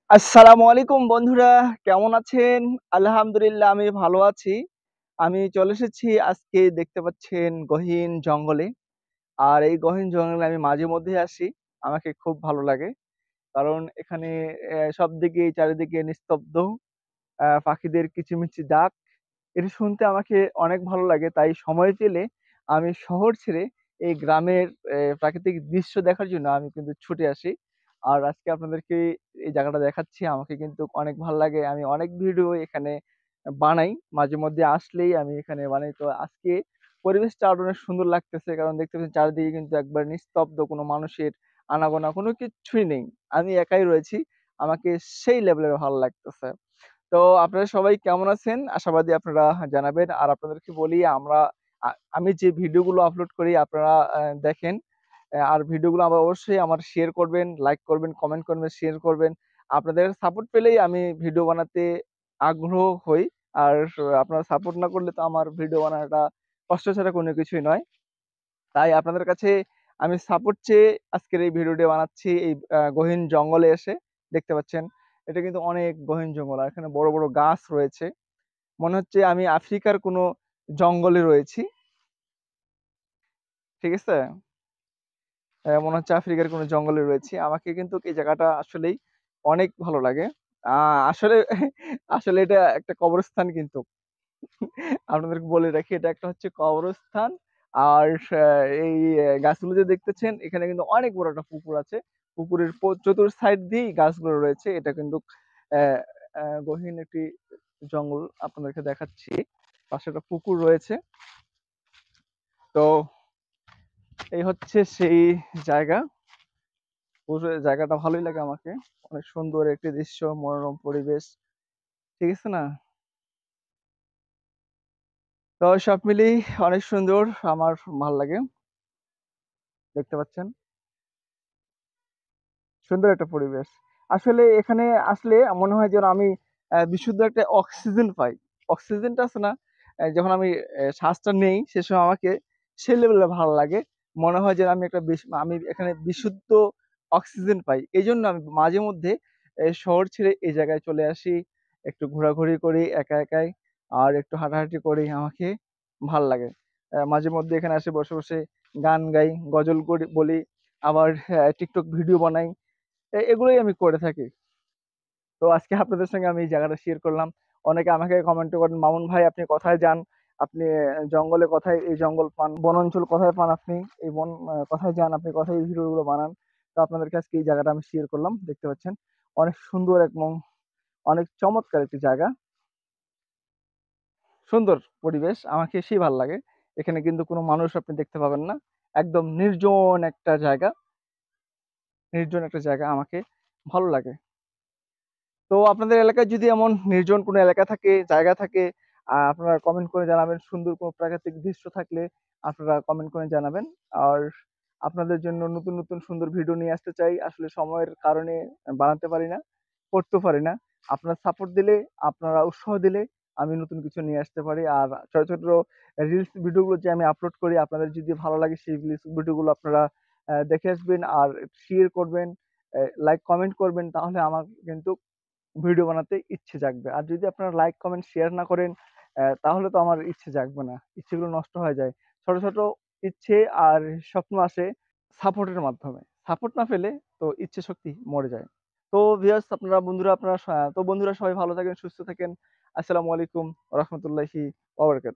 আসসালামু আলাইকুম বন্ধুরা, কেমন আছেন? আলহামদুলিল্লাহ আমি ভালো আছি। আমি চলে এসেছি আজকে দেখতে পাচ্ছেন গহীন জঙ্গলে। আর এই গহীন জঙ্গলে আমি মাঝে মধ্যেই আসি। আমাকে খুব ভালো লাগে। কারণ এখানে সবদিকেই চারিদিকে নিস্তব্ধ, পাখিদের কিচিমিচি ডাক। এটা শুনতে আমাকে অনেক ভালো লাগে। তাই সময় পেলে আমি শহর ছেড়ে এই গ্রামের প্রাকৃতিক দৃশ্য দেখার জন্য আমি কিন্তু ছুটে আসি। আর আজকে আপনাদেরকে এই জায়গাটা দেখাচ্ছি। আমাকে কিন্তু অনেক ভাল লাগে। আমি অনেক ভিডিও এখানে বানাই। মাঝে মধ্যে আসলেই আমি এখানে বানাই। তো আজকে পরিবেশটা আরো অনেক সুন্দর লাগতেছে। কারণ দেখতে পাচ্ছেন চারিদিকে কিন্তু একবার নিস্তব্ধ, কোনো মানুষের আনাগোনা কোনো কিচ্ছুই নেই। আমি একাই রয়েছি। আমাকে সেই লেভেলের ভালো লাগতেছে। তো আপনারা সবাই কেমন আছেন? আশাবাদী আপনারা জানাবেন। আর আপনাদেরকে বলি আমি যে ভিডিওগুলো আপলোড করি আপনারা দেখেন। আর ভিডিওগুলো অবশ্যই আমার শেয়ার করবেন, লাইক করবেন, কমেন্ট করবেন, শেয়ার করবেন। আপনাদের সাপোর্ট পেলেই আমি ভিডিও বানাতে আগ্রহ হই। আর আপনারা সাপোর্ট না করলে তো আমার ভিডিও বানানোটা কষ্ট ছাড়া কোনো কিছুই নয়। তাই আপনাদের কাছে আমি সাপোর্ট চেয়ে আজকের এই ভিডিওটি বানাচ্ছি। এই গহীন জঙ্গলে এসে দেখতে পাচ্ছেন এটা কিন্তু অনেক গহীন জঙ্গল। আর এখানে বড় বড় গাছ রয়েছে। মনে হচ্ছে আমি আফ্রিকার কোনো জঙ্গলে রয়েছি। ঠিক আছে? মনে হচ্ছে আফ্রিকার কোনো জঙ্গলে রয়েছি। আমাকে কিন্তু এই জায়গাটা আসলেই অনেক ভালো লাগে। আ আসলে আসলে এটা একটা কবরস্থান কিন্তু। আপনাদেরকে বলে রাখি এটা একটা হচ্ছে কবরস্থান। আর এই গাছগুলো যে দেখতেছেন এখানে কিন্তু অনেক বড় একটা পুকুর আছে। পুকুরের চতুর সাইড দিয়েই গাছগুলো রয়েছে। এটা কিন্তু অ্যা গহীন একটি জঙ্গল আপনাদেরকে দেখাচ্ছি। পাশে একটা পুকুর রয়েছে। তো এই হচ্ছে সেই জায়গা। পুরো জায়গাটা ভালোই লাগে আমাকে। অনেক সুন্দর একটি দৃশ্য, মনোরম পরিবেশ। ঠিক আছে না? তো সব মিলিয়ে অনেক সুন্দর। আমার ভাল লাগে। দেখতে পাচ্ছেন। সুন্দর একটা পরিবেশ। আসলে এখানে আসলে মনে হয় যেন আমি বিশুদ্ধ একটা অক্সিজেন পাই। অক্সিজেনটা আছে না? যখন আমি শ্বাসটা নেই সে সময় আমাকে সেই লেভেলে ভালো লাগে। মনে হয় যেন আমি এখানে বিশুদ্ধ অক্সিজেন পাই। এজন্য আমি মাঝে মধ্যে শহর ছেড়ে এই জায়গায় চলে আসি। একটু ঘোরাঘুরি করি একাই আর একটু হাঁটাহাঁটি করি। আমাকে ভাল লাগে। মাঝে মধ্যে এখানে এসে বসে গান গাই, গজল বলি, আবার TikTok ভিডিও বানাই। এগুলোই আমি করে থাকি। তো আজকে আপনাদের সঙ্গে আমি এই জায়গাটা শেয়ার করলাম। অনেকে আমাকে কমেন্টও করেন, "মামুন ভাই আপনি কোথায় যান? আপনি জঙ্গলে কোথায় এই জঙ্গল পান? বনাঞ্চল কোথায় পান আপনি? এই বন কোথায় যান? আপনি কোথায় এই ভিডিওগুলো বানান?" তো আপনাদেরকে আজকে এই জায়গাটা আমি শেয়ার করলাম। দেখতে পাচ্ছেন। অনেক সুন্দর এবং অনেক চমৎকার একটি জায়গা। সুন্দর পরিবেশ। আমাকে সেই ভাল লাগে। এখানে কিন্তু কোনো মানুষ আপনি দেখতে পাবেন না। একদম নির্জন একটা জায়গা আমাকে ভালো লাগে। তো আপনাদের এলাকায় যদি এমন নির্জন কোনো এলাকা থাকে, জায়গা থাকে, আপনারা কমেন্ট করে জানাবেন। সুন্দর কোনো প্রাকৃতিক দৃশ্য থাকলে আপনারা কমেন্ট করে জানাবেন। আর আপনাদের জন্য নতুন সুন্দর ভিডিও নিয়ে আসতে চাই। আসলে সময়ের কারণে বানাতে পারি না, করতেও পারি না। আপনারা সাপোর্ট দিলে, আপনারা উৎসাহ দিলে আমি নতুন কিছু নিয়ে আসতে পারি। আর ছোট রিলস ভিডিওগুলো যে আমি আপলোড করি আপনাদের যদি ভালো লাগে সেই রিলস ভিডিওগুলো আপনারা দেখে আসবেন আর শেয়ার করবেন, লাইক কমেন্ট করবেন তাহলে আমার কিন্তু ভিডিও বানাতে ইচ্ছে জাগবে। আর যদি আপনারা লাইক, কমেন্ট, শেয়ার না করেন তাহলে তো আমার ইচ্ছে জাগবে না। ইচ্ছেগুলো নষ্ট হয়ে যায়। ছোট ইচ্ছে আর স্বপ্ন আসে সাপোর্টের মাধ্যমে। সাপোর্ট না পেলে তো ইচ্ছে শক্তি মরে যায়। তো ভিউয়ার্স আপনারা বন্ধুরা সবাই ভালো থাকেন, সুস্থ থাকেন। আসসালামু আলাইকুম ওয়া রাহমাতুল্লাহি ওয়া বারাকাতুহু।